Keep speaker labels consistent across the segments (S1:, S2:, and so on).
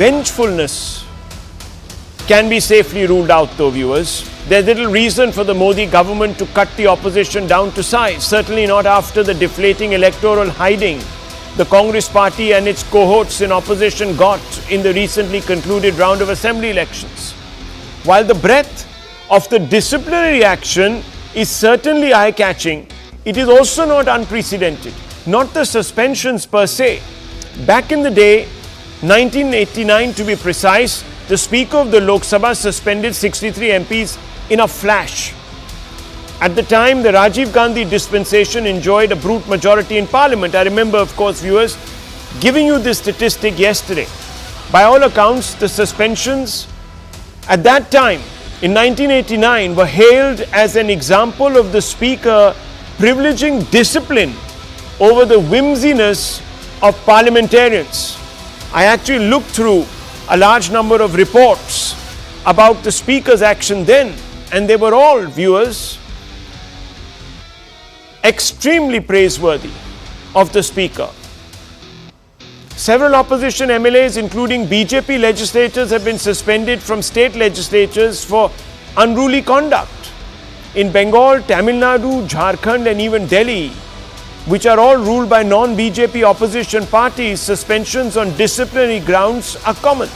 S1: Vengefulness can be safely ruled out though, viewers. There's little reason for the Modi government to cut the opposition down to size. Certainly not after the deflating electoral hiding the Congress party and its cohorts in opposition got in the recently concluded round of assembly elections. While the breadth of the disciplinary action is certainly eye-catching, it is also not unprecedented. Not the suspensions per se. Back in the day, 1989 to be precise, the Speaker of the Lok Sabha suspended 63 MPs in a flash. At the time, the Rajiv Gandhi dispensation enjoyed a brute majority in Parliament. I remember, of course, viewers, giving you this statistic yesterday. By all accounts, the suspensions at that time, in 1989, were hailed as an example of the Speaker privileging discipline over the whimsiness of parliamentarians. I actually looked through a large number of reports about the Speaker's action then, and they were all, viewers, extremely praiseworthy of the Speaker. Several opposition MLAs, including BJP legislators, have been suspended from state legislatures for unruly conduct. In Bengal, Tamil Nadu, Jharkhand and even Delhi, which are all ruled by non-BJP opposition parties, suspensions on disciplinary grounds are common.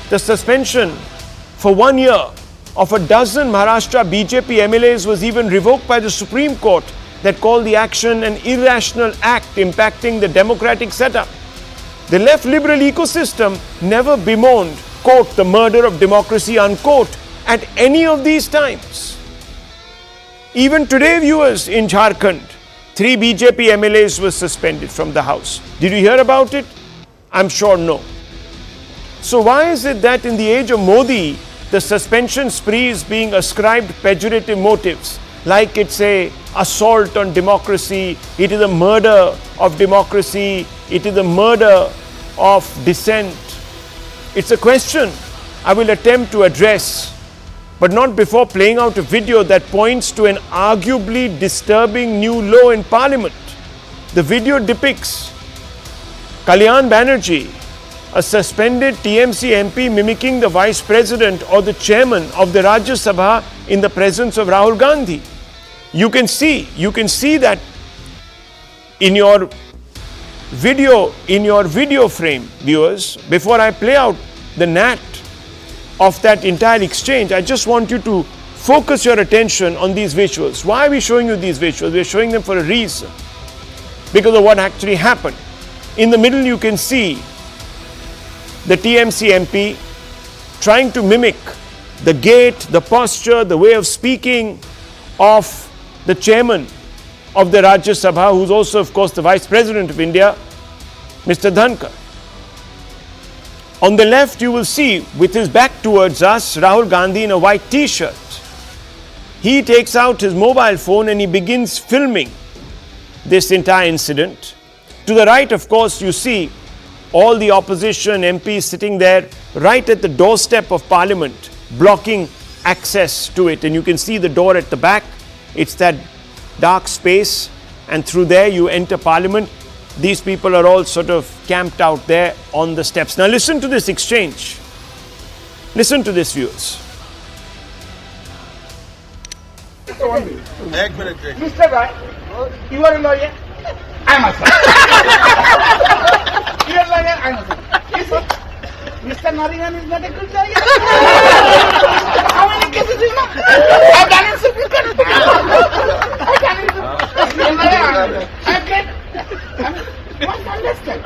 S1: The suspension for 1 year of a dozen Maharashtra BJP MLAs was even revoked by the Supreme Court that called the action an irrational act impacting the democratic setup. The left liberal ecosystem never bemoaned, quote, the murder of democracy, unquote, at any of these times. Even today, viewers, in Jharkhand, 3 BJP MLAs were suspended from the House. Did you hear about it? I'm sure no. So why is it that in the age of Modi, the suspension spree is being ascribed pejorative motives, like it's a assault on democracy, it is a murder of democracy, it is a murder of dissent? It's a question I will attempt to address, but not before playing out a video that points to an arguably disturbing new law in Parliament. The video depicts Kalyan Banerjee, a suspended TMC MP, mimicking the Vice President or the Chairman of the Rajya Sabha in the presence of Rahul Gandhi. You can see that in your video frame, viewers. Before I play out the nat of that entire exchange, I just want you to focus your attention on these visuals. Why are we showing you these visuals? We're showing them for a reason, because of what actually happened. In the middle, you can see the TMC MP trying to mimic the gait, the posture, the way of speaking of the chairman of the Rajya Sabha, who's also, of course, the Vice President of India, Mr. Dhankar. On the left, you will see, with his back towards us, Rahul Gandhi in a white t-shirt. He takes out his mobile phone and he begins filming this entire incident. To the right, of course, you see all the opposition MPs sitting there right at the doorstep of Parliament, blocking access to it. And you can see the door at the back. It's that dark space, and through there you enter Parliament. These people are all sort of camped out there on the steps. Now listen to this exchange. Listen to this, viewers.
S2: Mr. Rai, you are a lawyer. I'm a son. You are a lawyer. I'm a son. You see, Mr. Nariman is not a good lawyer. How many cases do you know? I've done it Supreme Court. I've done it Supreme Court. I've get. You must understand.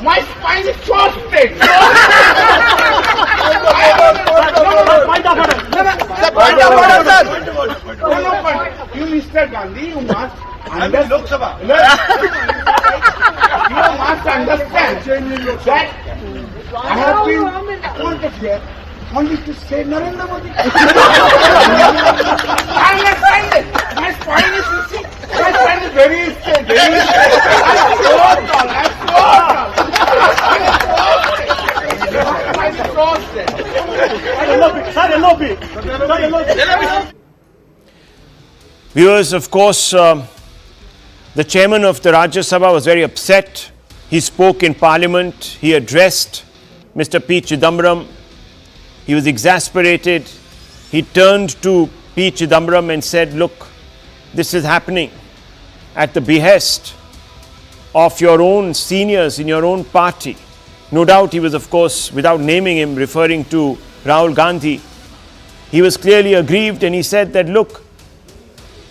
S2: My spine is so straight. You, Mr. Gandhi, you must understand. Lok Sabha. You must understand that I have been appointed here only to save Narendra Modi. I understand it. My spine is, you see, my spine is very straight. I'm so tall.
S1: Viewers, of course, the chairman of the Rajya Sabha was very upset He spoke in Parliament. He addressed Mr. P. Chidambaram. He was exasperated. He turned to P. Chidambaram and said, look, this is happening at the behest of your own seniors in your own party. No doubt he was, of course, without naming him, referring to Rahul Gandhi. He was clearly aggrieved and he said that, look,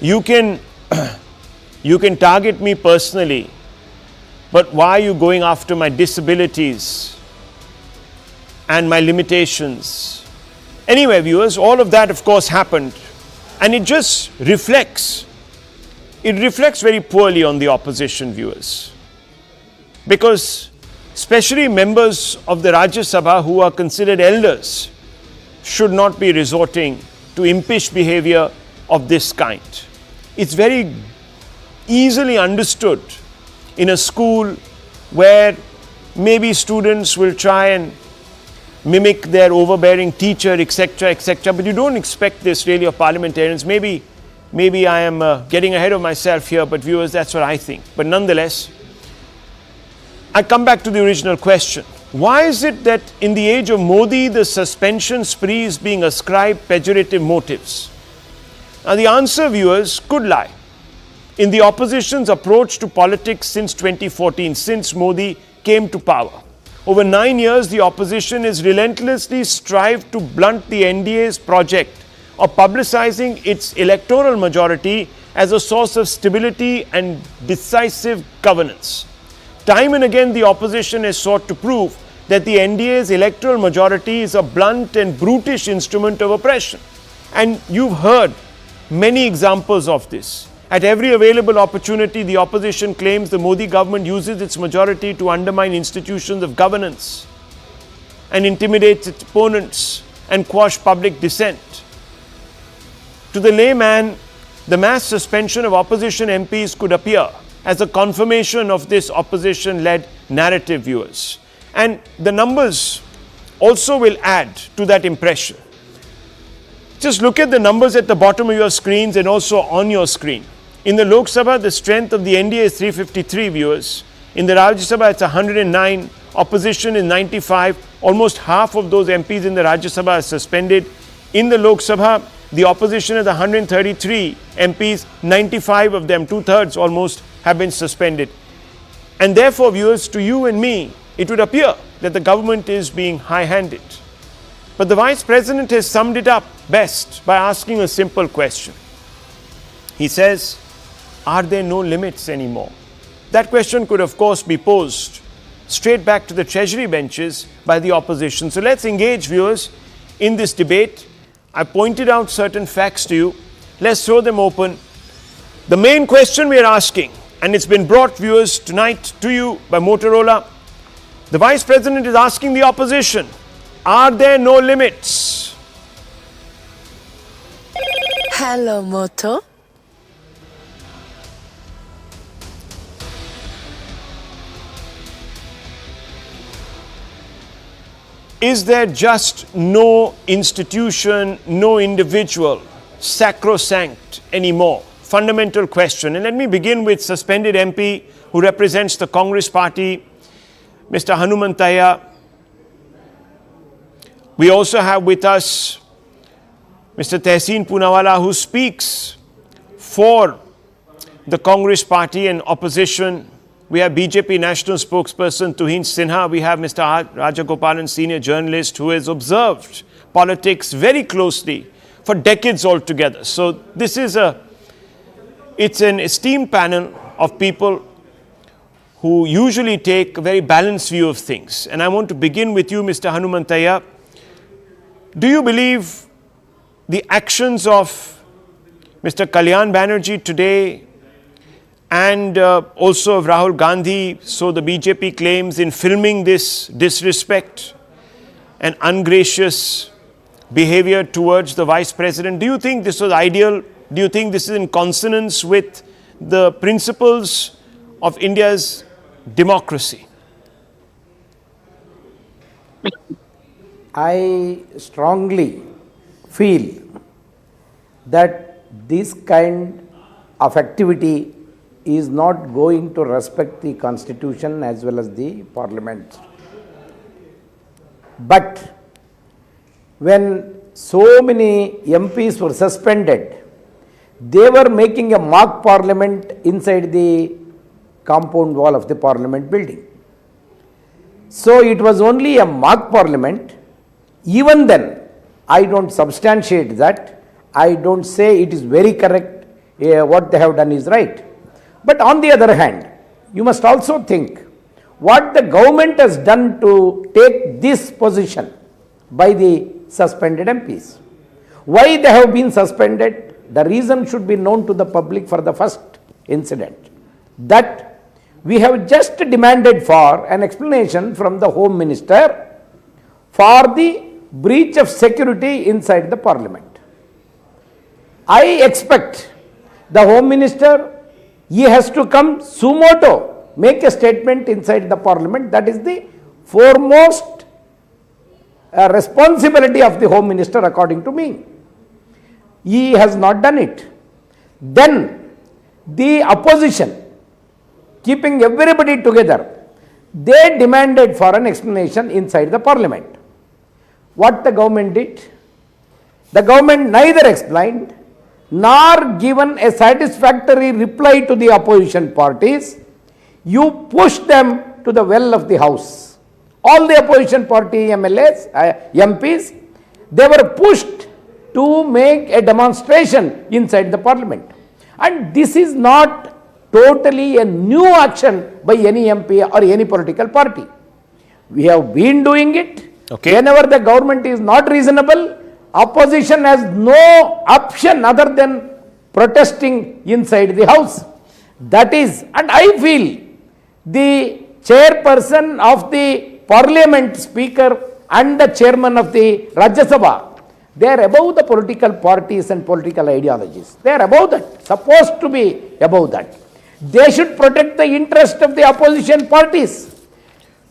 S1: you can target me personally, but why are you going after my disabilities and my limitations? Anyway, viewers, all of that, of course, happened, and it just reflects very poorly on the opposition, viewers, because especially members of the Rajya Sabha who are considered elders should not be resorting to impish behavior of this kind. It's very easily understood in a school where maybe students will try and mimic their overbearing teacher, etc., etc. But you don't expect this really of parliamentarians. Maybe I am getting ahead of myself here, but viewers, that's what I think. But nonetheless, I come back to the original question. Why is it that in the age of Modi, the suspension spree is being ascribed pejorative motives? Now, the answer, viewers, could lie in the opposition's approach to politics since 2014, since Modi came to power. Over 9 years, the opposition has relentlessly strived to blunt the NDA's project of publicizing its electoral majority as a source of stability and decisive governance. Time and again, the opposition has sought to prove that the NDA's electoral majority is a blunt and brutish instrument of oppression. And you've heard many examples of this. At every available opportunity, the opposition claims the Modi government uses its majority to undermine institutions of governance and intimidates its opponents and quash public dissent. To the layman, the mass suspension of opposition MPs could appear as a confirmation of this opposition-led narrative, viewers. And the numbers also will add to that impression. Just look at the numbers at the bottom of your screens and also on your screen. In the Lok Sabha, the strength of the NDA is 353, viewers. In the Rajya Sabha, it's 109. Opposition is 95. Almost half of those MPs in the Rajya Sabha are suspended. In the Lok Sabha, the opposition is 133 MPs. 95 of them, two-thirds almost, have been suspended. And therefore, viewers, to you and me, it would appear that the government is being high-handed. But the Vice President has summed it up best by asking a simple question. He says, are there no limits anymore? That question could, of course, be posed straight back to the Treasury benches by the opposition. So let's engage, viewers, in this debate. I pointed out certain facts to you. Let's throw them open. The main question we are asking, and it's been brought, viewers, tonight to you by Motorola. The Vice President is asking the opposition, are there no limits?
S3: Hello, Moto.
S1: Is there just no institution, no individual sacrosanct anymore? Fundamental question. And let me begin with suspended MP who represents the Congress party, Mr. Hanumantaya. We also have with us Mr. Tehseen Poonawala, who speaks for the Congress party and opposition. We have BJP national spokesperson Tuhin Sinha. We have Mr. Rajagopalan, senior journalist, who has observed politics very closely for decades altogether. So this is it's an esteemed panel of people who usually take a very balanced view of things. And I want to begin with you, Mr. Hanumantaya. Do you believe the actions of Mr. Kalyan Banerjee today and also of Rahul Gandhi, so the BJP claims, in filming this disrespect and ungracious behavior towards the Vice President? Do you think this was ideal? Do you think this is in consonance with the principles of India's democracy?
S4: I strongly feel that this kind of activity is not going to respect the constitution as well as the parliament. But when so many MPs were suspended, they were making a mock parliament inside the compound wall of the parliament building. So it was only a mock parliament. Even then, I don't substantiate that. I don't say it is very correct, what they have done is right. But on the other hand, you must also think what the government has done to take this position by the suspended MPs. Why they have been suspended? The reason should be known to the public for the first incident. That we have just demanded for an explanation from the Home Minister for the breach of security inside the Parliament. I expect the Home Minister, he has to come suo motu, make a statement inside the Parliament. That is the foremost responsibility of the Home Minister according to me. He has not done it. Then the opposition, keeping everybody together, they demanded for an explanation inside the Parliament. What the government did? The government neither explained nor given a satisfactory reply to the opposition parties. You push them to the well of the house. All the opposition party MLAs, MPs, they were pushed to make a demonstration inside the Parliament. And this is not totally a new action by any MP or any political party. We have been doing it.
S1: Okay.
S4: Whenever the government is not reasonable, opposition has no option other than protesting inside the house. That is, and I feel the chairperson of the Parliament Speaker and the chairman of the Rajya Sabha, they are above the political parties and political ideologies. They are above that, supposed to be above that. They should protect the interest of the opposition parties.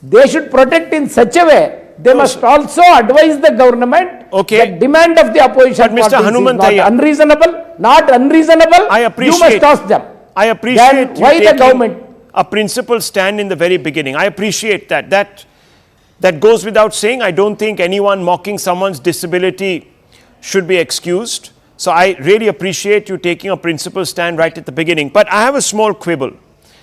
S4: They should protect in such a way. They must also advise the government that demand of the opposition parties is not unreasonable. Not unreasonable.
S1: I appreciate.
S4: You must ask them.
S1: I appreciate
S4: then why the government?
S1: A principled stand in the very beginning. I appreciate that. That goes without saying. I don't think anyone mocking someone's disability should be excused. So I really appreciate you taking a principled stand right at the beginning. But I have a small quibble.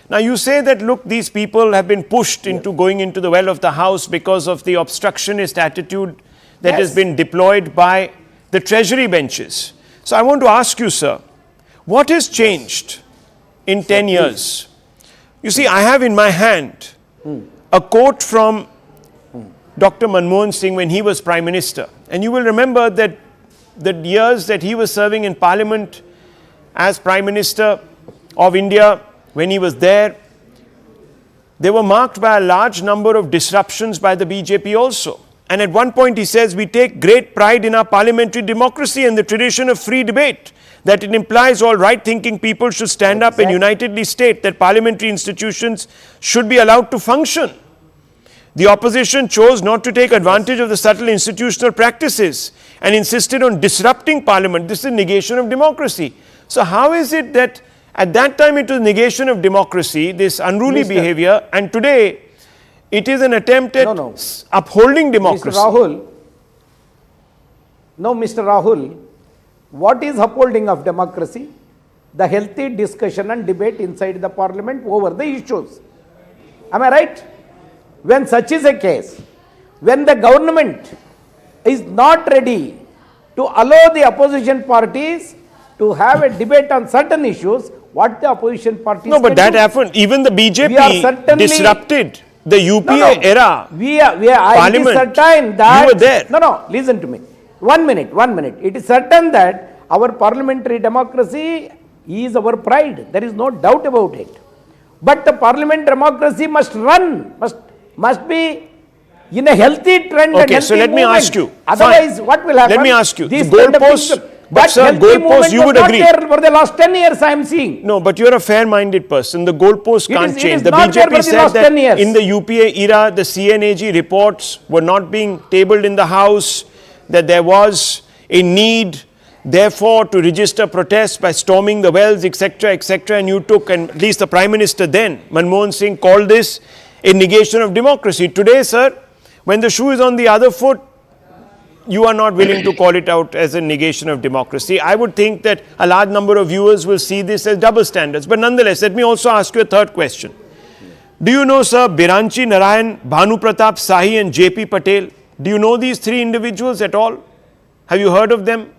S1: Now you say that, look, these people have been pushed into going into the well of the house because of the obstructionist attitude that has been deployed by the treasury benches. So I want to ask you, sir, what has changed in 10 years? You see, I have in my hand a quote from Dr. Manmohan Singh when he was Prime Minister. And you will remember that the years that he was serving in Parliament as Prime Minister of India, when he was there, they were marked by a large number of disruptions by the BJP also. And at one point he says, we take great pride in our parliamentary democracy and the tradition of free debate, that it implies all right-thinking people should stand up and unitedly state that parliamentary institutions should be allowed to function. The opposition chose not to take advantage of the subtle institutional practices and insisted on disrupting parliament. This is negation of democracy. So how is it that at that time it was negation of democracy, this unruly behavior, and today it is an attempt at upholding democracy?
S4: Mr. Rahul, what is upholding of democracy? The healthy discussion and debate inside the parliament over the issues. Am I right? When such is a case, when the government is not ready to allow the opposition parties to have a debate on certain issues, what the opposition parties
S1: No, but that happened. Even the BJP disrupted the UPA era.
S4: Parliament. It is certain that,
S1: you were there.
S4: Listen to me. 1 minute. It is certain that our parliamentary democracy is our pride. There is no doubt about it. But the parliament democracy must run, must be in a healthy trend.
S1: Okay, so let me ask you.
S4: Otherwise, what will happen?
S1: Let me ask you.
S4: The
S1: goalposts. But sir, goalposts, you would agree.
S4: For the last 10 years, I am seeing.
S1: No, but you are a fair-minded person. The goalposts can't change. The
S4: BJP
S1: said that in the UPA era, the CNAG reports were not being tabled in the House, that there was a need therefore to register protests by storming the wells, etc., etc., and you took, and at least the Prime Minister then, Manmohan Singh, called this a negation of democracy. Today, sir, when the shoe is on the other foot, you are not willing to call it out as a negation of democracy. I would think that a large number of viewers will see this as double standards. But nonetheless, let me also ask you a third question. Do you know, sir, Biranchi Narayan, Bhanu Pratap Sahi and JP Patel? Do you know these three individuals at all? Have you heard of them?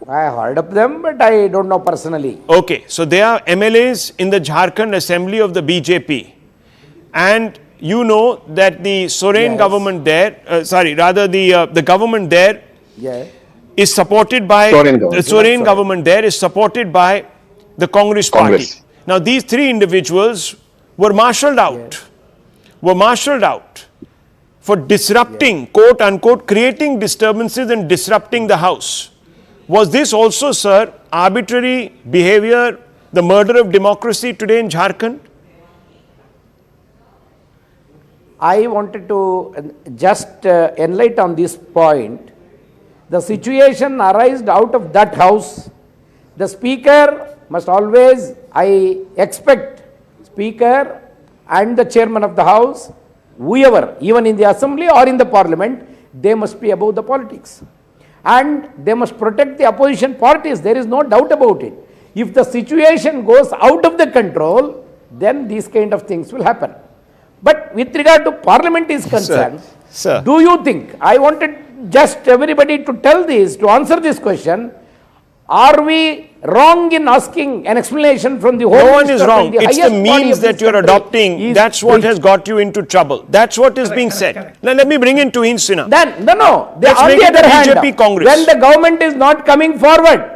S4: I heard of them, but I don't know personally.
S1: Okay, so they are MLAs in the Jharkhand Assembly of the BJP. And you know that the Soren
S4: Yes.
S1: government there, the government there
S4: Yeah.
S1: is supported by,
S5: Soren government.
S1: the Soren government there is supported by the Congress party.
S5: Congress.
S1: Now these three individuals were marshalled out, for disrupting, quote unquote, creating disturbances and disrupting the house. Was this also, sir, arbitrary behavior, the murder of democracy today in Jharkhand?
S4: I wanted to just enlighten on this point. The situation arised out of that house. The speaker must always, I expect, speaker and the chairman of the house, whoever, even in the assembly or in the parliament, they must be above the politics. And they must protect the opposition parties. There is no doubt about it. If the situation goes out of the control, then these kind of things will happen. But with regard to parliament is concerned,
S1: Sir.
S4: do you think, I wanted just everybody to tell this, to answer this question, are we wrong in asking an explanation from the Home
S1: No one
S4: Minister
S1: is
S4: when
S1: wrong. It's the
S4: highest body
S1: means
S4: of
S1: that
S4: this
S1: you're
S4: country
S1: adopting.
S4: is
S1: That's what
S4: breached?
S1: has got you into trouble. That's what is being said. Now let me bring in Tuhin Sinha.
S4: Then, no.
S1: Let's
S4: On
S1: make
S4: the
S1: it the
S4: other hand,
S1: BJP Congress.
S4: when the government is not coming forward,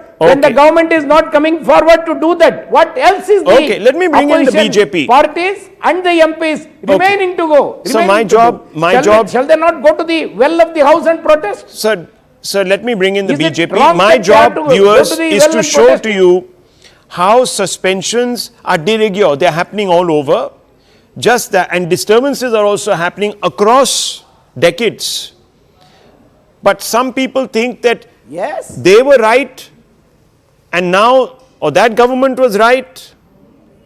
S4: to do that, what else is the
S1: Okay, let me bring in the
S4: opposition
S1: BJP.
S4: parties and the MPs remaining to go?
S1: So
S4: remaining to do? Shall they not go to the well of the house and protest?
S1: Sir, let me bring in the
S4: Is it
S1: BJP.
S4: wrong
S1: My
S4: that they have
S1: job,
S4: to go
S1: viewers,
S4: to the
S1: is
S4: well
S1: to
S4: and
S1: show
S4: protest?
S1: to you how suspensions are de rigueur. They're happening all over. Just that, and disturbances are also happening across decades. But some people think that
S4: Yes.
S1: they were right, and now, or that government was right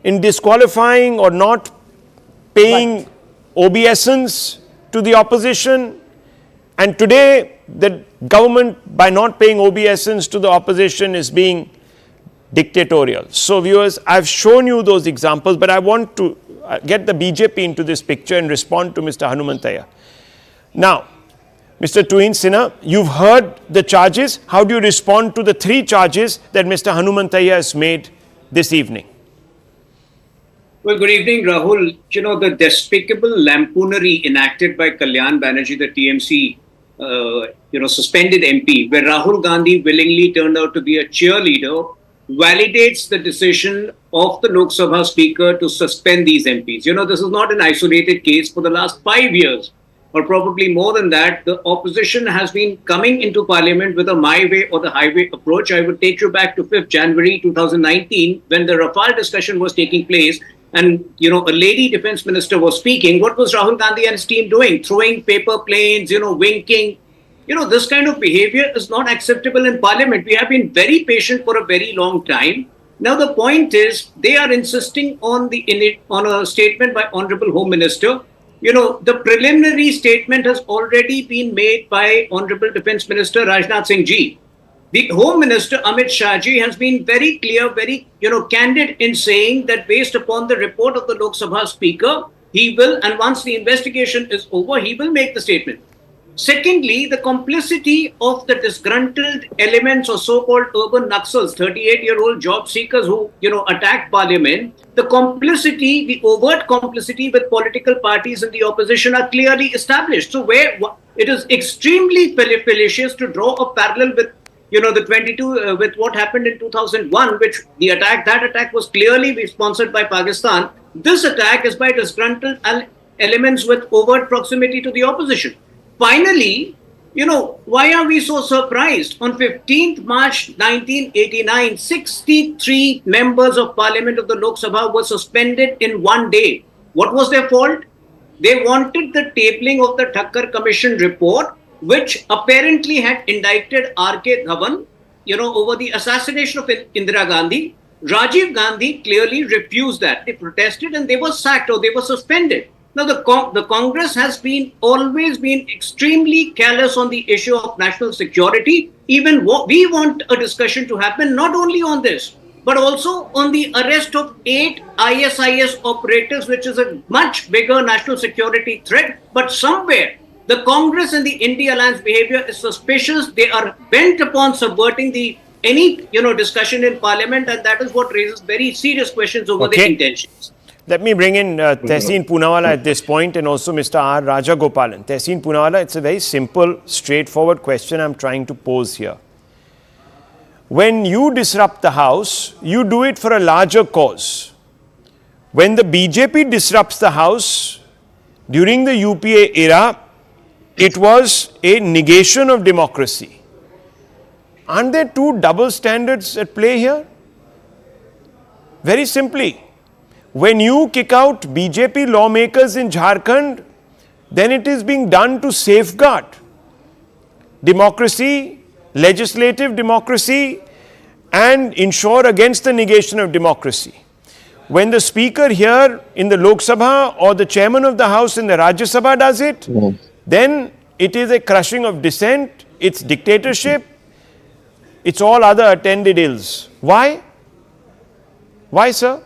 S1: in disqualifying or not paying obeisance to the opposition. And today, the government, by not paying obeisance to the opposition, is being dictatorial. So, viewers, I've shown you those examples, but I want to get the BJP into this picture and respond to Mr. Hanumantaya. Now, Mr. Tuhin Sinha, you've heard the charges. How do you respond to the three charges that Mr. Hanumantaya has made this evening?
S6: Well, good evening, Rahul. You know, the despicable lampoonery enacted by Kalyan Banerjee, the TMC, suspended MP, where Rahul Gandhi willingly turned out to be a cheerleader, validates the decision of the Lok Sabha Speaker to suspend these MPs. You know, this is not an isolated case. For the last 5 years, or probably more than that, the opposition has been coming into parliament with a my way or the highway approach. I would take you back to 5th January 2019, when the Rafale discussion was taking place, and, a lady defense minister was speaking. What was Rahul Gandhi and his team doing? Throwing paper planes, winking. This kind of behavior is not acceptable in parliament. We have been very patient for a very long time. Now, the point is, they are insisting on a statement by Honorable Home Minister. The preliminary statement has already been made by Honorable Defense Minister Rajnath Singh Ji. The Home Minister Amit Shah Ji has been very clear, very candid in saying that based upon the report of the Lok Sabha Speaker, he will, and once the investigation is over, he will make the statement. Secondly, the complicity of the disgruntled elements or so-called urban Naxals, 38-year-old job seekers who, attacked parliament, the complicity, the overt complicity with political parties in the opposition are clearly established. So where it is extremely fallacious to draw a parallel with, the 22, with what happened in 2001, which that attack was clearly sponsored by Pakistan. This attack is by disgruntled elements with overt proximity to the opposition. Finally, why are we so surprised? On 15th March 1989, 63 members of parliament of the Lok Sabha were suspended in one day. What was their fault? They wanted the tabling of the Thakkar Commission report, which apparently had indicted R.K. Dhawan, over the assassination of Indira Gandhi. Rajiv Gandhi clearly refused that. They protested and they were sacked or they were suspended. Now, the Congress has always been extremely callous on the issue of national security. Even we want a discussion to happen not only on this, but also on the arrest of 8 ISIS operators, which is a much bigger national security threat. But somewhere, the Congress and the India Alliance behavior is suspicious. They are bent upon subverting any discussion in Parliament, and that is what raises very serious questions over the intentions.
S1: Let me bring in Tehseen Poonawalla at this point and also Mr. R. Rajagopalan. Tehseen Poonawalla, it's a very simple, straightforward question I'm trying to pose here. When you disrupt the House, you do it for a larger cause. When the BJP disrupts the House during the UPA era, it was a negation of democracy. Aren't there two double standards at play here? Very simply, when you kick out BJP lawmakers in Jharkhand, then it is being done to safeguard democracy, legislative democracy, and ensure against the negation of democracy. When the speaker here in the Lok Sabha or the chairman of the House in the Rajya Sabha does it, then it is a crushing of dissent, it's dictatorship, it's all other attended ills. Why? Why, sir?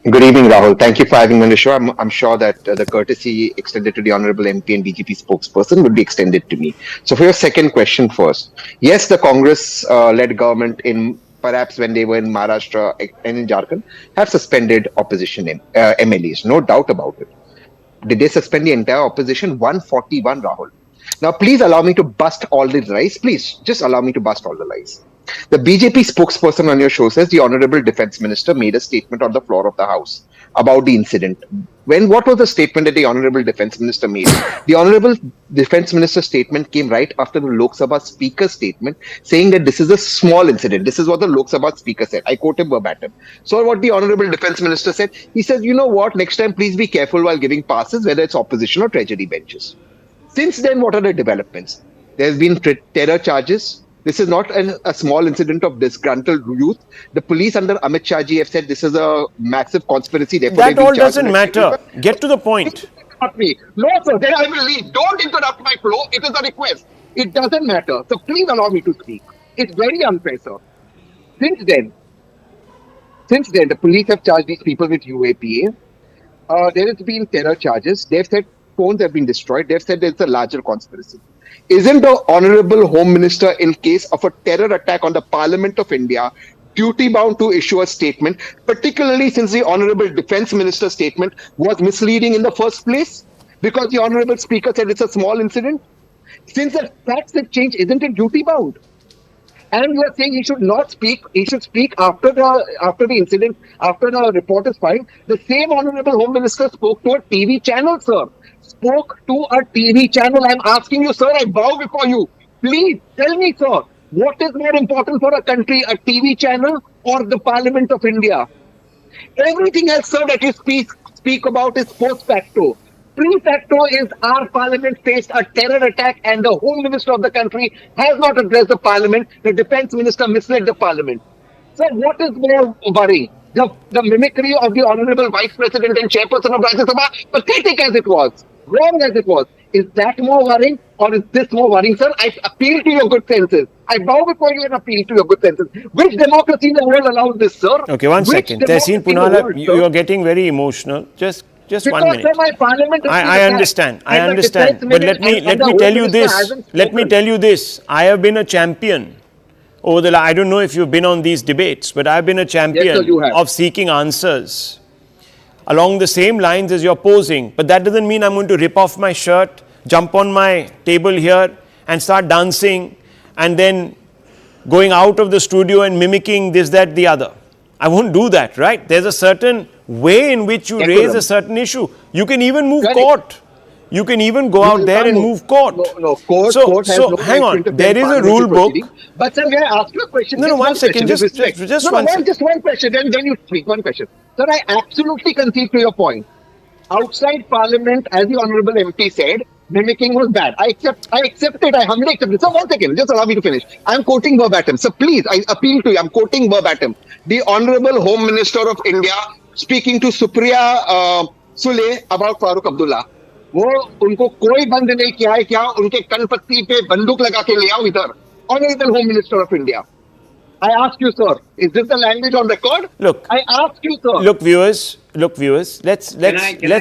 S5: Good evening, Rahul. Thank you for having me on the show. I'm sure that the courtesy extended to the Honorable MP and BJP spokesperson would be extended to me. So for your second question first. Yes, the Congress-led government in perhaps when they were in Maharashtra and in Jharkhand have suspended opposition MLAs. No doubt about it. Did they suspend the entire opposition? 141, Rahul. Now, please allow me to bust all the lies. Please, just allow me to bust all the lies. The BJP spokesperson on your show says the Honorable Defence Minister made a statement on the floor of the House about the incident. What was the statement that the Honorable Defence Minister made? The Honorable Defence Minister's statement came right after the Lok Sabha Speaker's statement saying that this is a small incident. This is what the Lok Sabha Speaker said. I quote him verbatim. So what the Honorable Defence Minister said, he says, you know what, next time please be careful while giving passes, whether it's opposition or treasury benches. Since then, what are the developments? There's been terror charges. This is not a small incident of disgruntled youth. The police under Amit Shah ji have said this is a massive conspiracy.
S1: That all doesn't matter. Get to the point.
S5: No, sir. Then I will leave. Don't interrupt my flow. It is a request. It doesn't matter. So please allow me to speak. It's very unfair, sir. Since then, the police have charged these people with UAPA. There has been terror charges. They've said phones have been destroyed. They've said there's a larger conspiracy. Isn't the Honorable Home Minister, in case of a terror attack on the Parliament of India, duty-bound to issue a statement, particularly since the Honorable Defence Minister's statement was misleading in the first place? Because the Honorable Speaker said it's a small incident? Since the facts have changed, isn't it duty-bound? And you are saying he should not speak, he should speak after the incident, after the report is filed. The same Honorable Home Minister spoke to a TV channel, sir. Spoke to a TV channel. I'm asking you, sir, I bow before you. Please tell me, sir, what is more important for a country, a TV channel or the Parliament of India? Everything else, sir, that you speak about is post facto. Pre facto is our Parliament faced a terror attack and the Home Minister of the country has not addressed the Parliament. The Defence Minister misled the Parliament. So what is more worrying? The mimicry of the Honorable Vice President and Chairperson of Rajya Sabha, pathetic as it was, wrong as it was. Is that more worrying or is this more worrying, sir? I appeal to your good senses. I bow before you and appeal to your good senses. Which democracy in the world allows this, sir?
S1: Okay, one second. Tehseen Poonawalla, you are getting very emotional. Just
S5: because
S1: 1 minute.
S5: Sir, my parliament
S1: I understand. But let me tell you this. Let me tell you this. I have been a champion over the. I don't know if you've been on these debates, but I've been a champion of seeking answers along the same lines as you're posing. But that doesn't mean I'm going to rip off my shirt, jump on my table here and start dancing and then going out of the studio and mimicking this, that, the other. I won't do that, right? There's a certain way in which you raise a certain issue. You can even move court. You can even go out there and move court.
S5: No, court has no
S1: hang on. There is a rule book.
S5: But sir, may I ask you a question?
S1: No, 1 second. Just one second.
S5: Just one question. Then you speak. One question. Sir, I absolutely concede to your point. Outside Parliament, as the Honourable MP said, mimicking was bad. I accept it. I humbly accept it. So one second, just allow me to finish. I'm quoting verbatim. So please, I appeal to you. I'm quoting verbatim. The Honorable Home Minister of India speaking to Supriya Sule about Farooq Abdullah. वो उनको कोई बंद नहीं किया है क्या उनके कनपत्ती पे बंदूक लगा के ले आओ इधर. Honorable Home Minister of India. I ask you, sir, is this the language on record?
S1: Look,
S5: I ask you, sir.
S1: Look, viewers. Let's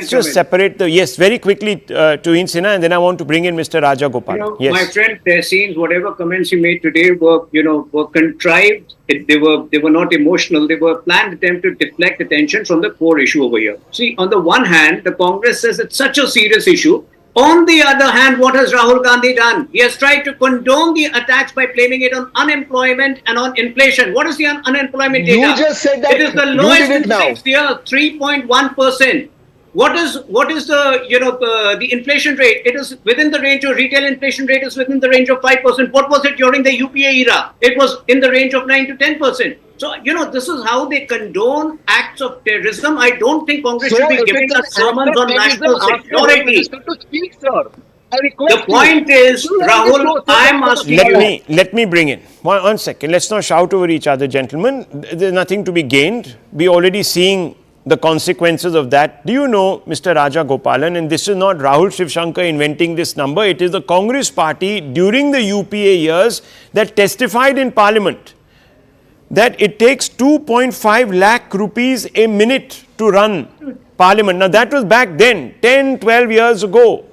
S1: just separate the very quickly to Sinha, and then I want to bring in Mr. Raja Gopal. Yes.
S6: My friend Tehseen, whatever comments he made today were contrived. They were not emotional. They were a planned attempt to deflect attention from the core issue over here. See, on the one hand, the Congress says it's such a serious issue. On the other hand, what has Rahul Gandhi done? He has tried to condone the attacks by blaming it on unemployment and on inflation. What is the unemployment data?
S5: You just said that.
S6: It is the lowest in 6 years, 3.1%. What is the the inflation rate? It is within the range of retail inflation rate is within the range of 5%. What was it during the UPA era? It was in the range of 9 to 10%. So, this is how they condone acts of terrorism. I don't think Congress should be giving us sermons on national security. The point is, Rahul, I'm asking you.
S1: Let me bring in. One second. Let's not shout over each other, gentlemen. There's nothing to be gained. We're already seeing the consequences of that. Do you know, Mr. Raja Gopalan, and this is not Rahul Shivshankar inventing this number, it is the Congress party during the UPA years that testified in Parliament that it takes 2.5 lakh rupees a minute to run Parliament. Now that was back then, 10, 12 years ago.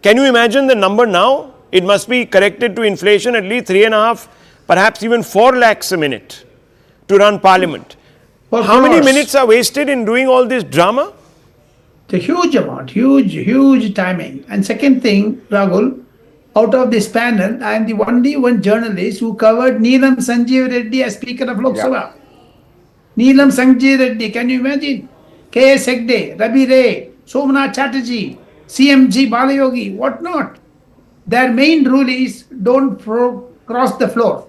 S1: Can you imagine the number now? It must be corrected to inflation at least 3.5, perhaps even 4 lakhs a minute to run Parliament. How many minutes are wasted in doing all this drama?
S2: It's a huge amount, huge timing. And second thing, Rahul, out of this panel, I am the only one journalist who covered Neelam Sanjeev Reddy as Speaker of Lok Sabha. Neelam Sanjeev Reddy, can you imagine? K.S. Hegde, Ravi Ray, Somnath Chatterjee, CMG Balayogi, what not? Their main rule is don't cross the floor.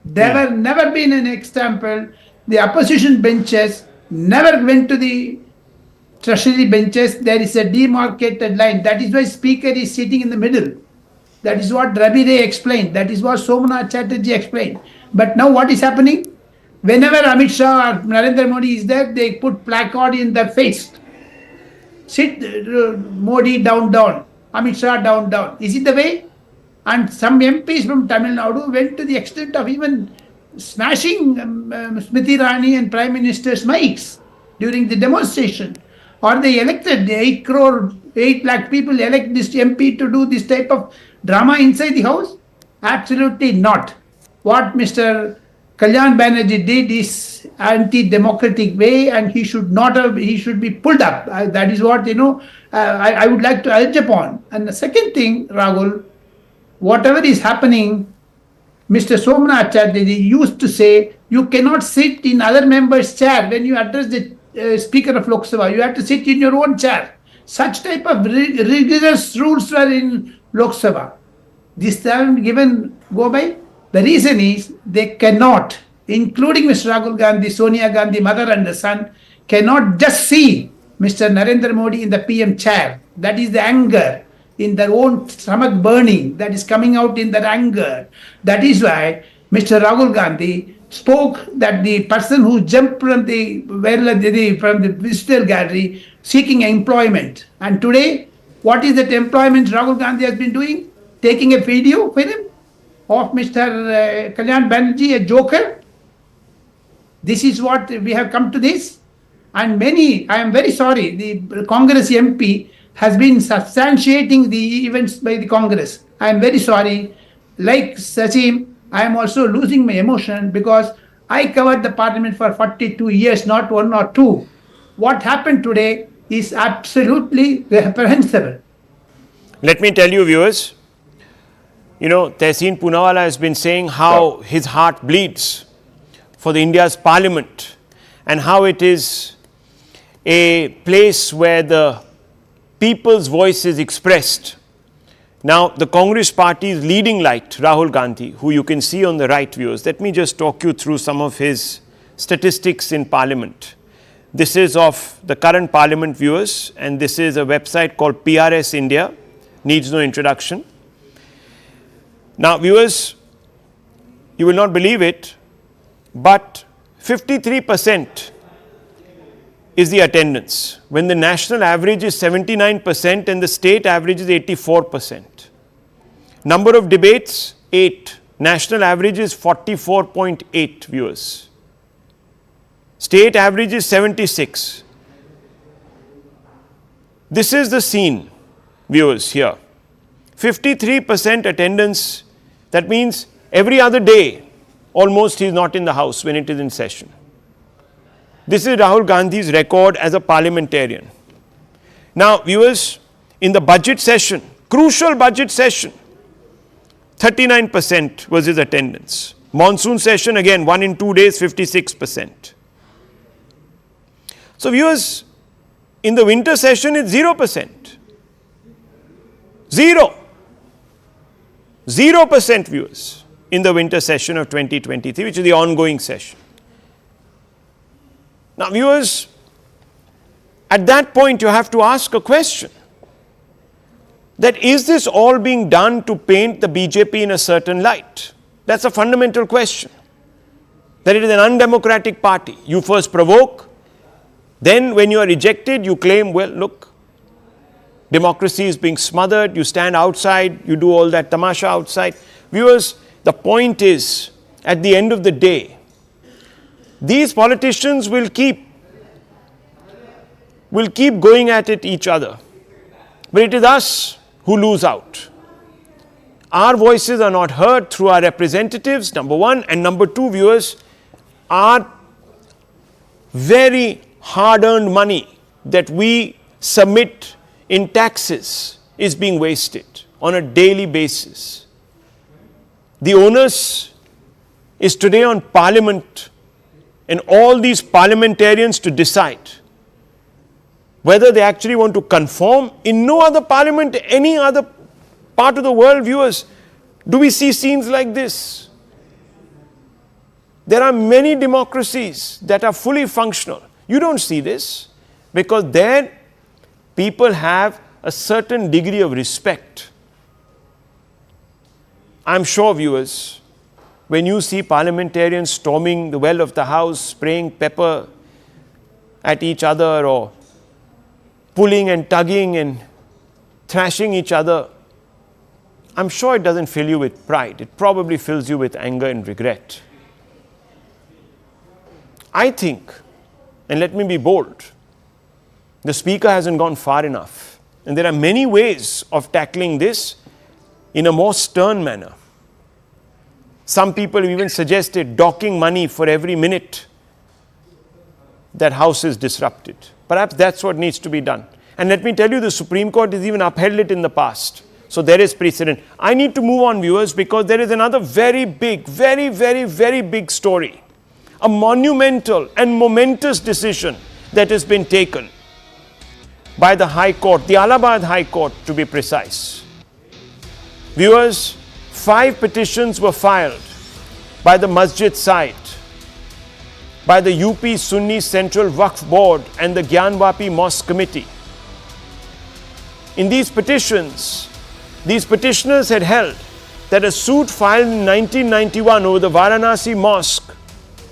S2: There have never been an example. The opposition benches never went to the treasury benches. There is a demarcated line. That is why Speaker is sitting in the middle. That is what Ravi Ray explained. That is what Somnath Chatterjee explained. But now what is happening? Whenever Amit Shah or Narendra Modi is there, they put placard in their face. Sit Modi down, Amit Shah down. Is it the way? And some MPs from Tamil Nadu went to the extent of even smashing Smriti Irani and Prime Minister's mics during the demonstration. Or they elected 8 lakh people elect this MP to do this type of drama inside the house? Absolutely not. What Mr. Kalyan Banerjee did is anti-democratic way, and he should be pulled up. That is what, I would like to urge upon. And the second thing, Rahul, whatever is happening, Mr. Somnath Chatterjee used to say, you cannot sit in other members' chair when you address the Speaker of Lok Sabha. You have to sit in your own chair. Such type of rigorous rules were in Lok Sabha. This haven't given go by. The reason is they cannot, including Mr. Rahul Gandhi, Sonia Gandhi, mother and the son, cannot just see Mr. Narendra Modi in the PM chair. That is the anger in their own stomach burning that is coming out in their anger. That is why Mr. Rahul Gandhi spoke that the person who jumped from the visitor gallery seeking employment. And today, what is that employment Rahul Gandhi has been doing? Taking a video for him of Mr. Kalyan Banerjee, a joker. This is what we have come to this. And I am very sorry, the Congress MP has been substantiating the events by the Congress. I am very sorry. Like Sachin, I am also losing my emotion because I covered the parliament for 42 years, not 1 or 2. What happened today is absolutely reprehensible.
S1: Let me tell you, viewers, Tehseen Poonawalla has been saying how his heart bleeds for the India's parliament and how it is a place where the people's voice is expressed. Now, the Congress party's leading light, Rahul Gandhi, who you can see on the right, viewers, let me just talk you through some of his statistics in Parliament. This is of the current Parliament, viewers, and this is a website called PRS India. needs no introduction. Now, viewers, you will not believe it, but 53% is the attendance, when the national average is 79% and the state average is 84%. Number of debates, 8. National average is 44.8 viewers. State average is 76. This is the scene, viewers, here. 53% attendance, that means every other day, almost he is not in the house when it is in session. This is Rahul Gandhi's record as a parliamentarian. Now, viewers, in the budget session, crucial budget session, 39% was his attendance. Monsoon session, again, 1 in 2 days, 56%. So, viewers, in the winter session, it's 0%. 0% viewers in the winter session of 2023, which is the ongoing session. Now, viewers, at that point you have to ask a question, that is this all being done to paint the BJP in a certain light? That's a fundamental question. That it is an undemocratic party. You first provoke, then when you are rejected, you claim, well, look, democracy is being smothered, you stand outside, you do all that tamasha outside. Viewers, the point is, at the end of the day, these politicians will keep going at it each other. But it is us who lose out. Our voices are not heard through our representatives, number one. And number two, viewers, our very hard-earned money that we submit in taxes is being wasted on a daily basis. The onus is today on Parliament and all these parliamentarians to decide whether they actually want to conform. In no other parliament, any other part of the world, viewers, do we see scenes like this. There are many democracies that are fully functional. You don't see this because there people have a certain degree of respect. I'm sure, viewers, when you see parliamentarians storming the well of the House, spraying pepper at each other or pulling and tugging and thrashing each other, I'm sure it doesn't fill you with pride. It probably fills you with anger and regret. I think, and let me be bold, the Speaker hasn't gone far enough. And there are many ways of tackling this in a more stern manner. Some people have even suggested docking money for every minute that House is disrupted. Perhaps that's what needs to be done. And let me tell you, the Supreme Court has even upheld it in the past. So there is precedent. I need to move on, viewers, because there is another very big, very, very, very big story. A monumental and momentous decision that has been taken by the High Court, the Allahabad High Court to be precise. Viewers, 5 petitions were filed by the Masjid side, by the UP Sunni Central Waqf Board and the Gyanvapi Mosque Committee. In these petitions, these petitioners had held that a suit filed in 1991 over the Varanasi Mosque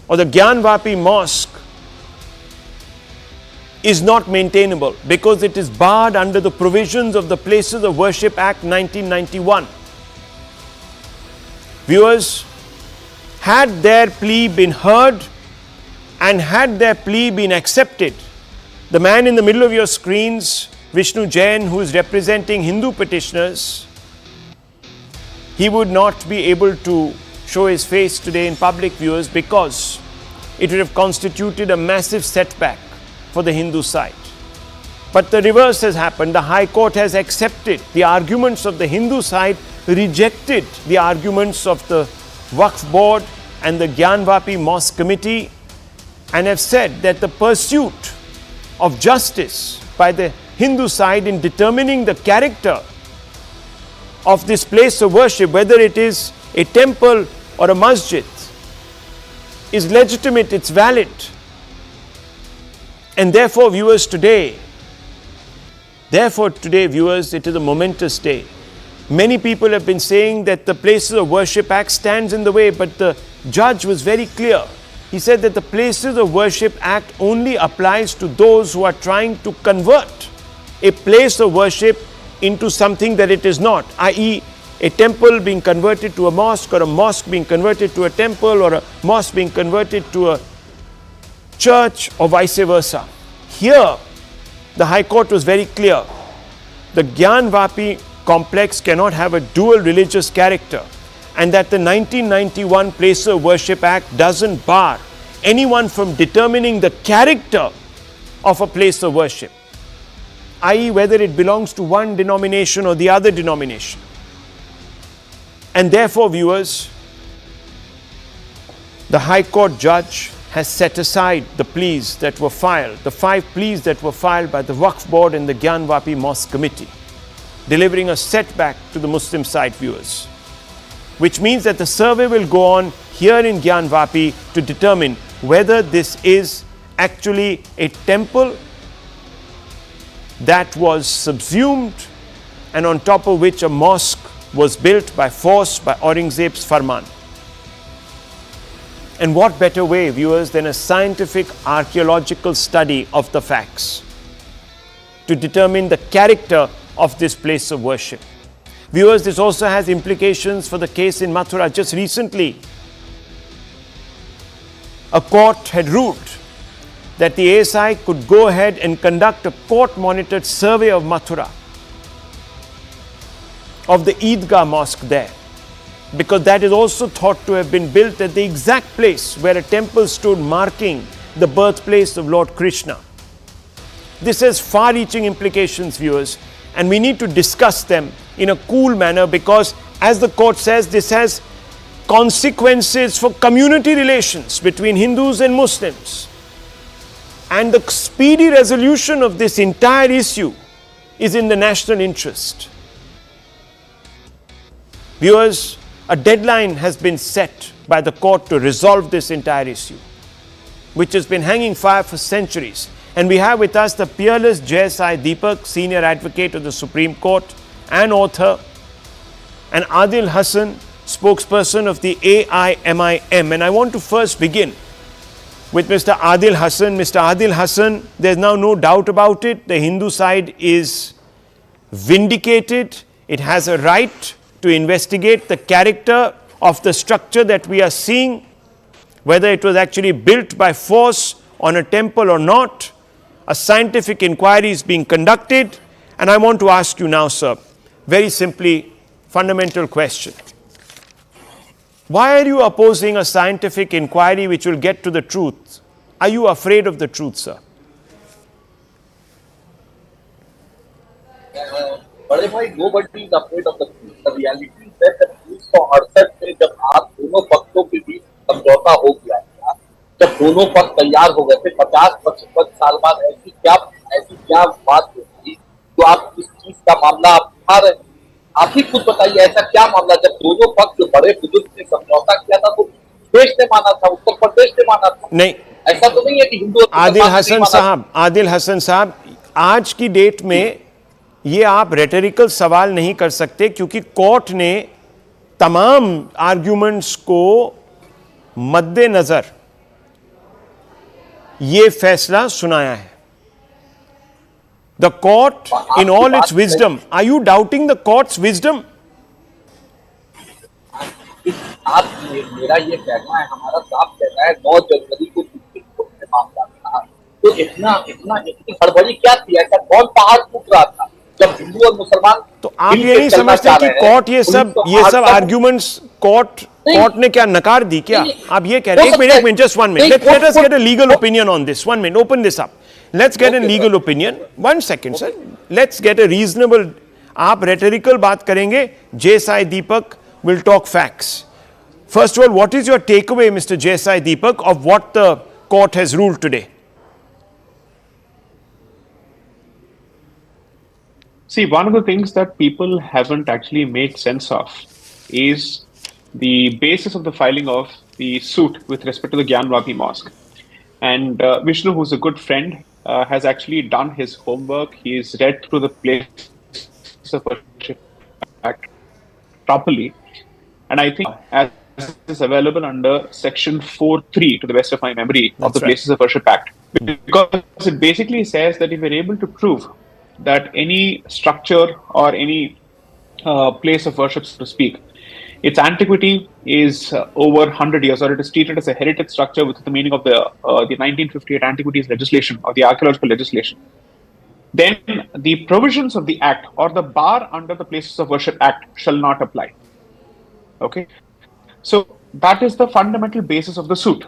S1: or the Gyanvapi Mosque is not maintainable because it is barred under the provisions of the Places of Worship Act 1991. Viewers, had their plea been heard and had their plea been accepted, the man in the middle of your screens, Vishnu Jain, who is representing Hindu petitioners, he would not be able to show his face today in public, viewers, because it would have constituted a massive setback for the Hindu side. But the reverse has happened. The High Court has accepted the arguments of the Hindu side, rejected the arguments of the Waqf Board and the Gyanvapi Mosque Committee, and have said that the pursuit of justice by the Hindu side in determining the character of this place of worship, whether it is a temple or a masjid, is legitimate, it's valid. And therefore, viewers, today, Therefore, today, viewers, it is a momentous day. Many people have been saying that the Places of Worship Act stands in the way, but the judge was very clear. He said that the Places of Worship Act only applies to those who are trying to convert a place of worship into something that it is not, i.e., a temple being converted to a mosque, or a mosque being converted to a temple, or a mosque being converted to a church, or vice versa. Here, the High Court was very clear. The Gyanvapi complex cannot have a dual religious character, and that the 1991 Places of Worship Act doesn't bar anyone from determining the character of a place of worship, i.e., whether it belongs to one denomination or the other denomination. And therefore, viewers, the High Court judge has set aside the pleas that were filed, the 5 pleas that were filed by the Waqf board and the Gyanvapi Mosque Committee, delivering a setback to the Muslim side, viewers, which means that the survey will go on here in Gyanvapi to determine whether this is actually a temple that was subsumed and on top of which a mosque was built by force by Aurangzeb's farman. And what better way, viewers, than a scientific archaeological study of the facts to determine the character of this place of worship. Viewers, this also has implications for the case in Mathura. Just recently, a court had ruled that the ASI could go ahead and conduct a court-monitored survey of Mathura, of the Eidgah mosque there, because that is also thought to have been built at the exact place where a temple stood marking the birthplace of Lord Krishna. This has far-reaching implications, viewers, and we need to discuss them in a cool manner, because, as the court says, this has consequences for community relations between Hindus and Muslims. And the speedy resolution of this entire issue is in the national interest. Viewers, a deadline has been set by the court to resolve this entire issue, which has been hanging fire for centuries. And we have with us the peerless JSI Deepak, senior advocate of the Supreme Court and author, and Adil Hassan, spokesperson of the AIMIM. And I want to first begin with Mr. Adil Hassan. Mr. Adil Hassan, there's now no doubt about it. The Hindu side is vindicated. It has a right to investigate the character of the structure that we are seeing, whether it was actually built by force on a temple or not. A scientific inquiry is being conducted. And I want to ask you now, sir, very simply, fundamental question. Why are you opposing a scientific inquiry which will get to the truth? Are you afraid of the truth, sir?
S7: बड़े भाई, nobody is afraid of the truth. The reality is that 1968 में जब आप दोनों पक्षों के बीच समझौता हो गया था, जब दोनों पक्ष तैयार हो गए थे, 50-55 साल बाद ऐसी क्या बात होगी तो आप इस चीज का मामला आप उठा रहे हैं? आप ही खुद बताइए, ऐसा क्या मामला जब दोनों पक्ष जो बड़े बुजुर्ग ने समझौता किया था तो देश ने माना था, उत्तर प्रदेश ने माना था? नहीं, ऐसा तो नहीं है कि हिंदू।
S1: आदिल हसन साहब, आज की डेट में ये आप रेटरिकल सवाल नहीं कर सकते, क्योंकि कोर्ट ने तमाम आर्ग्यूमेंट्स को मद्देनजर ये फैसला सुनाया है. The court, in all its wisdom, are you doubting the court's wisdom?
S7: आप मेरा ये कहना है, हमारा साफ कहना है, 9 जनवरी को सुप्रीम कोर्ट में मामला था, तो इतनी हड़बड़ी क्या थी? ऐसा कौन पहाड़ टूट रहा था जब हिंदू और मुसलमान? तो आप ये नहीं समझते कि कोर्ट ये सब आर्ग्यूमेंट्स कोर्ट ने क्या नकार दी क्या? आप ये कह रहे हैं? एक minute, just 1 minute. Let us get a legal opinion on this. 1 minute, open this up. Let's get a legal opinion. 1 second, sir. Let's get a reasonable. आप rhetorical बात करेंगे. JSI Deepak will talk facts. First of all, what is your takeaway, Mr. JSI Deepak, of what the court has ruled today?
S8: See, one of the things that people haven't actually made sense of is the basis of the filing of the suit with respect to the Gyanvapi mosque. And Vishnu, who's a good friend, has actually done his homework. He's read through the Places of Worship Act properly. And I think as is available under Section 4.3, to the best of my memory, of the Places of Worship Act. Because it basically says that if you're able to prove that any structure or any place of worship, so to speak, its antiquity is over 100 years, or it is treated as a heritage structure within the meaning of the 1958 Antiquities legislation or the archaeological legislation, then the provisions of the Act or the bar under the Places of Worship Act shall not apply. Okay, so that is the fundamental basis of the suit.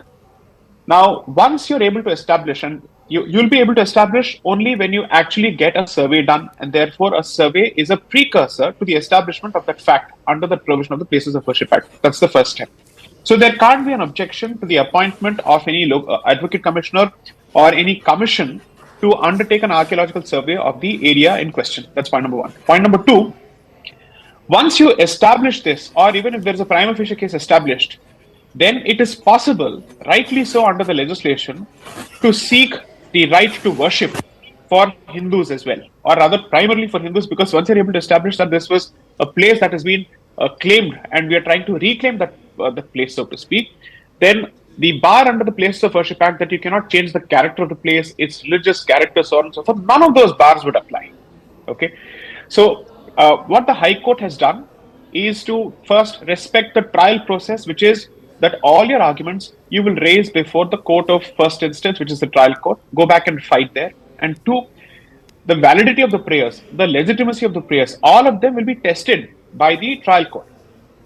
S8: Now, once you're able to establish, and you'll be able to establish only when you actually get a survey done, and therefore a survey is a precursor to the establishment of that fact under the provision of the Places of Worship Act. That's the first step. So there can't be an objection to the appointment of any advocate commissioner or any commission to undertake an archaeological survey of the area in question. That's point number one. Point number two, once you establish this, or even if there's a prima facie case established, then it is possible, rightly so under the legislation, to seek the right to worship for Hindus as well, or rather primarily for Hindus, because once you're able to establish that this was a place that has been claimed and we are trying to reclaim that place, so to speak, then the bar under the Places of Worship Act that you cannot change the character of the place, its religious character, so on and so forth, none of those bars would apply. Okay, so what the High Court has done is to first respect the trial process, which is that all your arguments you will raise before the court of first instance, which is the trial court, go back and fight there. And two, the validity of the prayers, the legitimacy of the prayers, all of them will be tested by the trial court.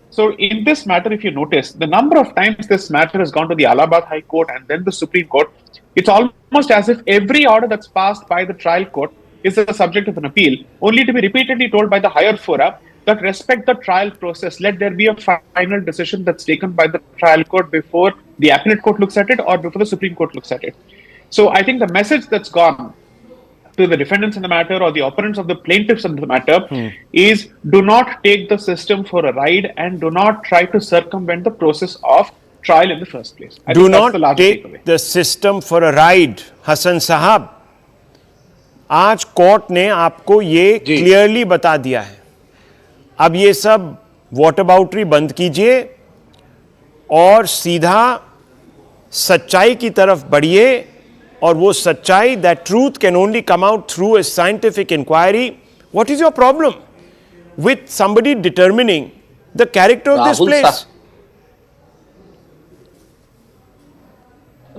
S8: So in this matter, if you notice, the number of times this matter has gone to the Allahabad High Court and then the Supreme Court, it's almost as if every order that's passed by the trial court is the subject of an appeal, only to be repeatedly told by the higher fora that respect the trial process, let there be a final decision that's taken by the trial court before the appellate court looks at it or before the Supreme Court looks at it. So I think the message that's gone to the defendants in the matter or the opponents of the plaintiffs in the matter is, do not take the system for a ride and do not try to circumvent the process of trial in the first place.
S1: Do not take the system for a ride, Hassan Sahab. आज court ने आपको ये clearly बता दिया है. अब ये सब वॉटअबाउटरी बंद कीजिए और सीधा सच्चाई की तरफ बढ़िए, और वो सच्चाई, that truth can only come out through a scientific inquiry. What is your problem with somebody determining the character of this place?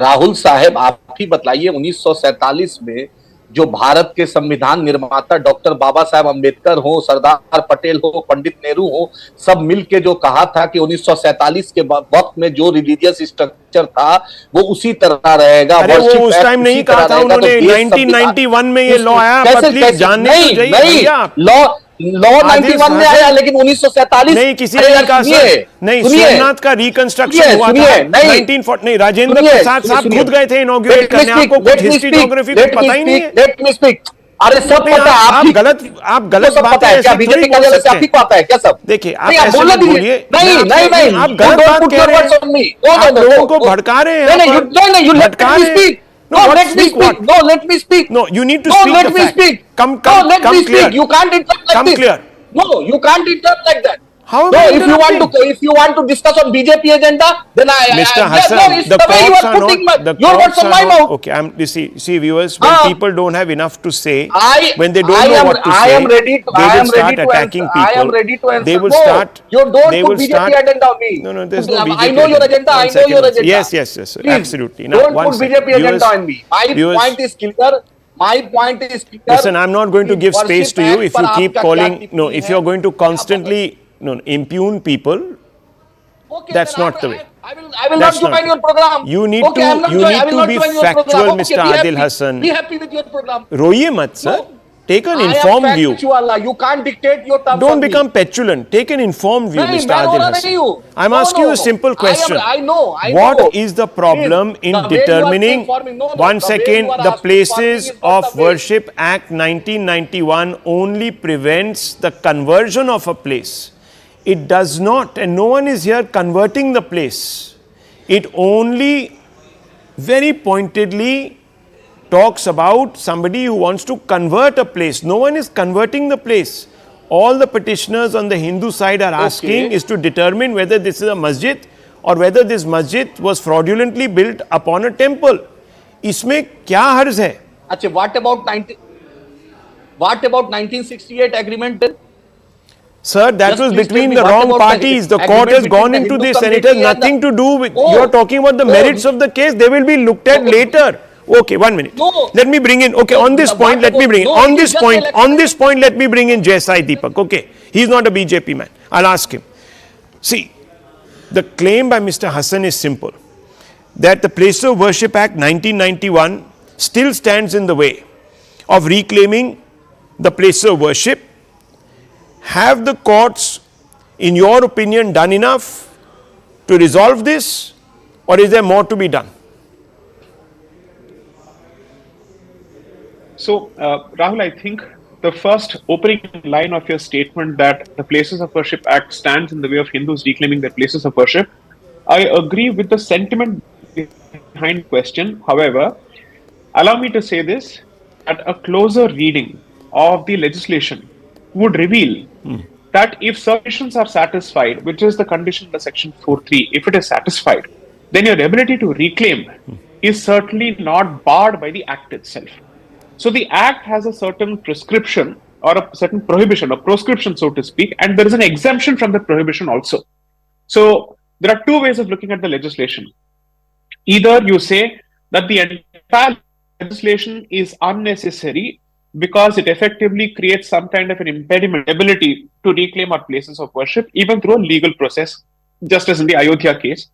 S7: Rahul sahab, आप ही बताइए, 1947 में जो भारत के संविधान निर्माता डॉक्टर बाबा साहब अंबेडकर हो, सरदार पटेल हो, पंडित नेहरू हो, सब मिलके जो कहा था कि 1947 के वक्त में जो रिलीजियस स्ट्रक्चर था वो उसी तरह रहेगा.
S1: अरे वो उस टाइम नहीं कहा था उन्होंने. 1991 में ये लॉ आया. प्लीज जानने को चाहिए
S7: लॉ 91 में आया, लेकिन 1947
S1: नहीं, किसी ने कहा नहीं. सोमनाथ का रिकंस्ट्रक्शन हुआ था 1940. नहीं, राजेंद्र प्रसाद साहब खुद गए थे इनॉग्रेट करने. आपको कुछ हिस्ट्री ज्योग्राफी कुछ पता ही नहीं है.
S7: Let me speak. अरे सब पता है.
S1: आप गलत बात है. क्या बीजेपी का जलसा आपको पता है क्या? सब देखिए, आप ऐसे बोलिए. नहीं, आप गलत बात कह रहे हैं. आप लोगों को भड़का रहे हैं. भड़का रहे हैं.
S7: No, let me speak. No, let me speak.
S1: No, you need to speak.
S7: No, let me speak.
S1: Come
S7: let me
S1: clear.
S7: speak. You can't interrupt like
S1: come
S7: this.
S1: Clear.
S7: No, you can't interrupt like that.
S1: How?
S7: No, if you want to discuss on BJP agenda, then
S1: Mr. Hassan,
S7: no, the courts are not. Your words from my mouth.
S1: Okay, see viewers, when people don't have enough to say, when they don't know what to say,
S7: I am ready to
S1: attacking people.
S7: I am ready to answer.
S1: They will start.
S7: You don't put BJP agenda on me.
S1: No, there's no BJP.
S7: I know your agenda. I know your agenda.
S1: Yes,
S7: please,
S1: absolutely.
S7: Now, don't put BJP agenda on me. My point is clear. My point is clear.
S1: Listen, I'm not going to give space to you if you keep calling. No, if you're going to constantly impugn people,
S7: okay,
S1: that's not the way.
S7: I will not join your program.
S1: You need to be factual, Mr. Adil Hassan.
S7: Be happy with your program.
S1: रोइए मत, sir. Take an informed view.
S7: You can't dictate your terms.
S1: Don't become petulant. Take an informed view, Mr. Adil Hassan. I'm asking you a simple question.
S7: I know.
S1: What is the problem in determining, one second, the Places of Worship Act 1991 only prevents the conversion of a place. It does not, and no one is here converting the place. It only very pointedly talks about somebody who wants to convert a place. No one is converting the place. All the petitioners on the Hindu side are asking is to determine whether this is a masjid or whether this masjid was fraudulently built upon a temple. इसमें क्या हर्ज है?
S7: अच्छा, what about 1968 agreement then?
S1: Sir, that
S7: Just
S1: was
S7: please
S1: between
S7: tell
S1: the
S7: me, what
S1: wrong
S7: about the
S1: parties. The
S7: agreement
S1: court has
S7: between
S1: gone
S7: the
S1: into
S7: Hindu
S1: this and it has
S7: community and
S1: nothing to do with,
S7: Oh.
S1: you are talking about the
S7: Oh.
S1: merits of the case. They will be looked at later. Okay, 1 minute.
S7: No.
S1: Let me bring in, okay,
S7: No,
S1: on this
S7: what
S1: point, let me
S7: about-
S1: bring in,
S7: no,
S1: on
S7: it is
S1: this
S7: just
S1: point,
S7: election.
S1: on this point, let me bring in Sai Deepak. Okay, he's not a BJP man. I'll ask him. See, the claim by Mr. Hassan is simple, that the Place of Worship Act 1991 still stands in the way of reclaiming the place of worship. Have the courts, in your opinion, done enough to resolve this, or is there more to be done?
S8: So, Rahul, I think the first opening line of your statement that the Places of Worship Act stands in the way of Hindus reclaiming their places of worship, I agree with the sentiment behind the question. However, allow me to say this, that a closer reading of the legislation would reveal that if submissions are satisfied, which is the condition under Section 4.3, if it is satisfied, then your ability to reclaim is certainly not barred by the Act itself. So the Act has a certain prescription or a certain prohibition or proscription, so to speak, and there is an exemption from the prohibition also. So there are two ways of looking at the legislation. Either you say that the entire legislation is unnecessary because it effectively creates some kind of an impediment, ability to reclaim our places of worship, even through a legal process, just as in the Ayodhya case.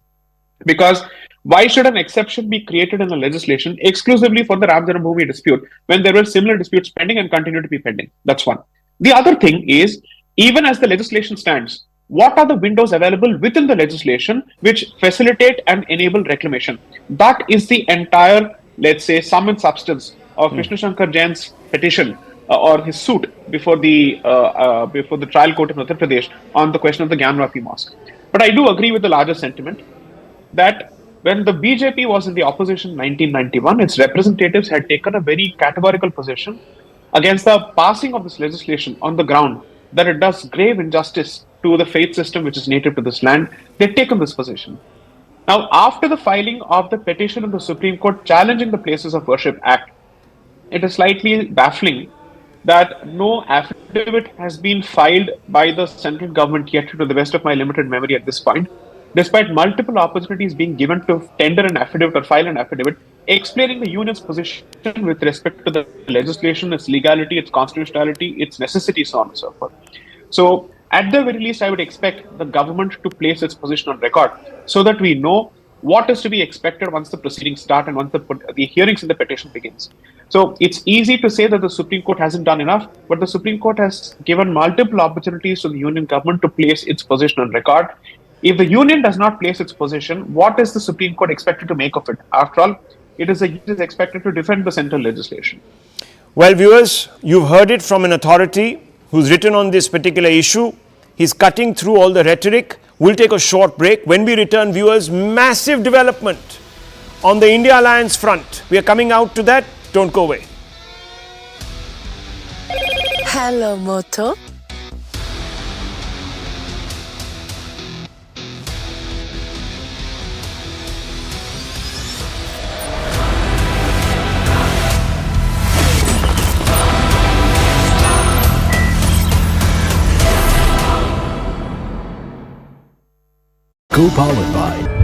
S8: Because why should an exception be created in the legislation exclusively for the Ram Janmabhoomi dispute when there were similar disputes pending and continue to be pending? That's one. The other thing is, even as the legislation stands, what are the windows available within the legislation which facilitate and enable reclamation? That is the entire, let's say, sum and substance of Vishnu Shankar Jain's petition or his suit before the trial court in Uttar Pradesh on the question of the Gyanvapi mosque. But I do agree with the larger sentiment that when the BJP was in the opposition in 1991, its representatives had taken a very categorical position against the passing of this legislation on the ground that it does grave injustice to the faith system which is native to this land. They've taken this position. Now, after the filing of the petition in the Supreme Court challenging the Places of Worship Act, it is slightly baffling that no affidavit has been filed by the central government yet, to the best of my limited memory at this point, despite multiple opportunities being given to tender an affidavit or file an affidavit explaining the union's position with respect to the legislation, its legality, its constitutionality, its necessity, so on and so forth. So, at the very least, I would expect the government to place its position on record so that we know what is to be expected once the proceedings start and once the hearings in the petition begins. So it's easy to say that the Supreme Court hasn't done enough, but the Supreme Court has given multiple opportunities to the union government to place its position on record. If the union does not place its position, what is the Supreme Court expected to make of it? After all, it is expected to defend the central legislation.
S1: Well, viewers, you've heard it from an authority who's written on this particular issue. He's cutting through all the rhetoric. We'll take a short break. When we return, viewers, massive development on the India Alliance front. We are coming out to that. Don't go away.
S3: Hello, Moto.
S9: Co-powered by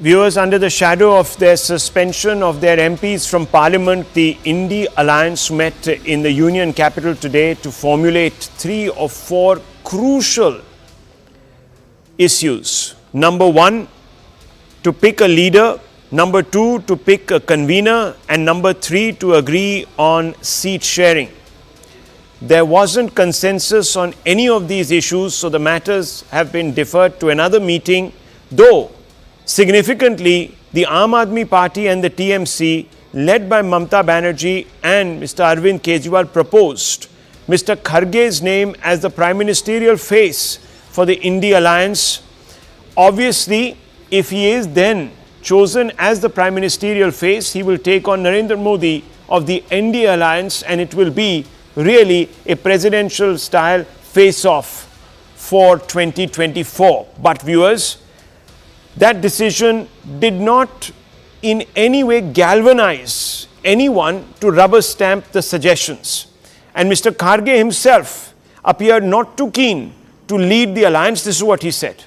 S1: Viewers, under the shadow of their suspension of their MPs from Parliament, the Indie Alliance met in the Union capital today to formulate 3 or 4 crucial issues. Number 1, to pick a leader. Number 2, to pick a convener. And number 3, to agree on seat sharing. There wasn't consensus on any of these issues, so the matters have been deferred to another meeting, though significantly, the Aam Aadmi Party and the TMC, led by Mamata Banerjee and Mr. Arvind Kejriwal, proposed Mr. Kharge's name as the prime ministerial face for the Indie Alliance. Obviously, if he is then chosen as the prime ministerial face, he will take on Narendra Modi of the Indie Alliance, and it will be really a presidential style face-off for 2024. But viewers, that decision did not in any way galvanize anyone to rubber stamp the suggestions. And Mr. Kharge himself appeared not too keen to lead the alliance. This is what he said.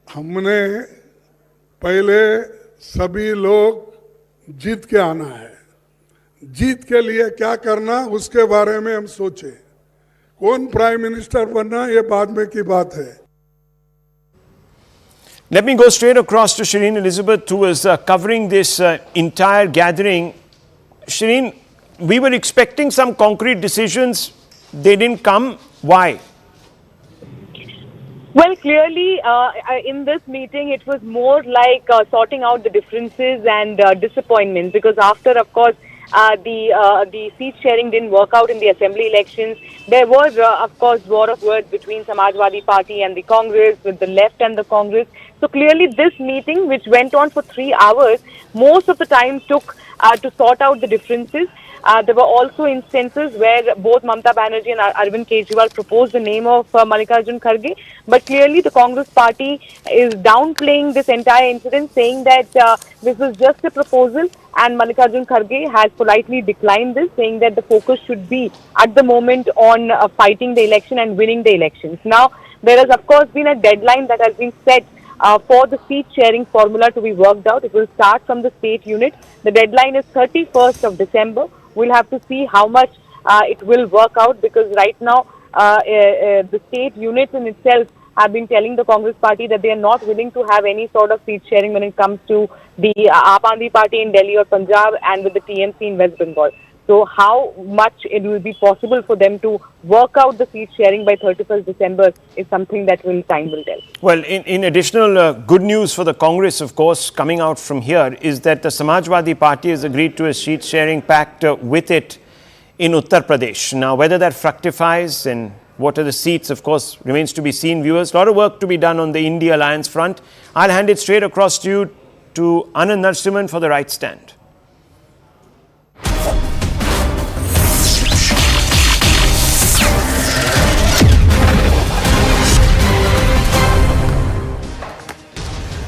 S9: हमने पहले सभी लोग जीत के आना है, जीत के लिए क्या करना उसके बारे में हम सोचे, कौन प्राइम मिनिस्टर बनना ये बाद में की बात है.
S1: Let me go straight across to Shireen Elizabeth, who is covering this entire gathering. Shireen, we were expecting some concrete decisions. They didn't come. Why?
S10: Well, clearly, in this meeting, it was more like sorting out the differences and disappointment, because after, of course, the seat sharing didn't work out in the assembly elections. There was, of course, war of words between Samajwadi Party and the Congress, with the left and the Congress. So clearly, this meeting, which went on for 3 hours, most of the time took to sort out the differences. There were also instances where both Mamata Banerjee and Arvind Kejriwal proposed the name of Mallikarjun Kharge, but clearly the Congress party is downplaying this entire incident, saying that this was just a proposal, and Mallikarjun Kharge has politely declined this, saying that the focus should be at the moment on fighting the election and winning the elections. Now, there has of course been a deadline that has been set for the seat sharing formula to be worked out. It will start from the state unit. The deadline is 31st of December. We'll have to see how much it will work out, because right now the state units in itself have been telling the Congress party that they are not willing to have any sort of seat sharing when it comes to the Aam Aadmi Party in Delhi or Punjab and with the TMC in West Bengal. So how much it will be possible for them to work out the seat sharing by 31st December is something that time will tell.
S1: Well, in additional good news for the Congress, of course, coming out from here is that the Samajwadi Party has agreed to a seat sharing pact with it in Uttar Pradesh. Now, whether that fructifies and what are the seats, of course, remains to be seen, viewers. A lot of work to be done on the India Alliance front. I'll hand it straight across to you, to Anand Narsiman for the right stand.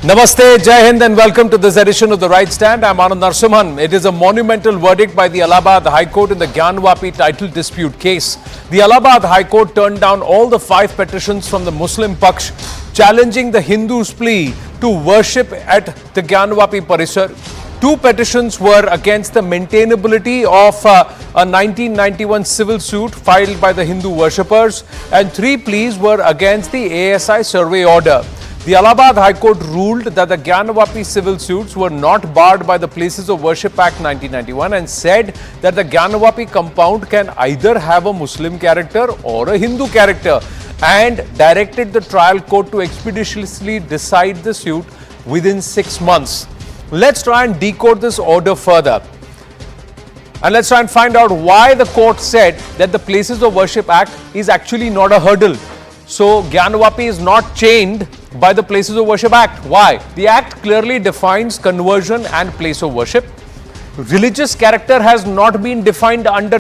S11: Namaste, Jai Hind, and welcome to this edition of The Right Stand. I'm Anand Narsimhan. It is a monumental verdict by the Allahabad High Court in the Gyanvapi title dispute case. The Allahabad High Court turned down all the 5 petitions from the Muslim Paksh challenging the Hindus' plea to worship at the Gyanvapi Parisar. 2 petitions were against the maintainability of a 1991 civil suit filed by the Hindu worshippers, and 3 pleas were against the ASI survey order. The Allahabad High Court ruled that the Gyanvapi civil suits were not barred by the Places of Worship Act 1991 and said that the Gyanvapi compound can either have a Muslim character or a Hindu character, and directed the trial court to expeditiously decide the suit within 6 months. Let's try and decode this order further. And let's try and find out why the court said that the Places of Worship Act is actually not a hurdle. So Gyanvapi is not chained by the Places of Worship Act. Why? The Act clearly defines conversion and place of worship. Religious character has not been defined under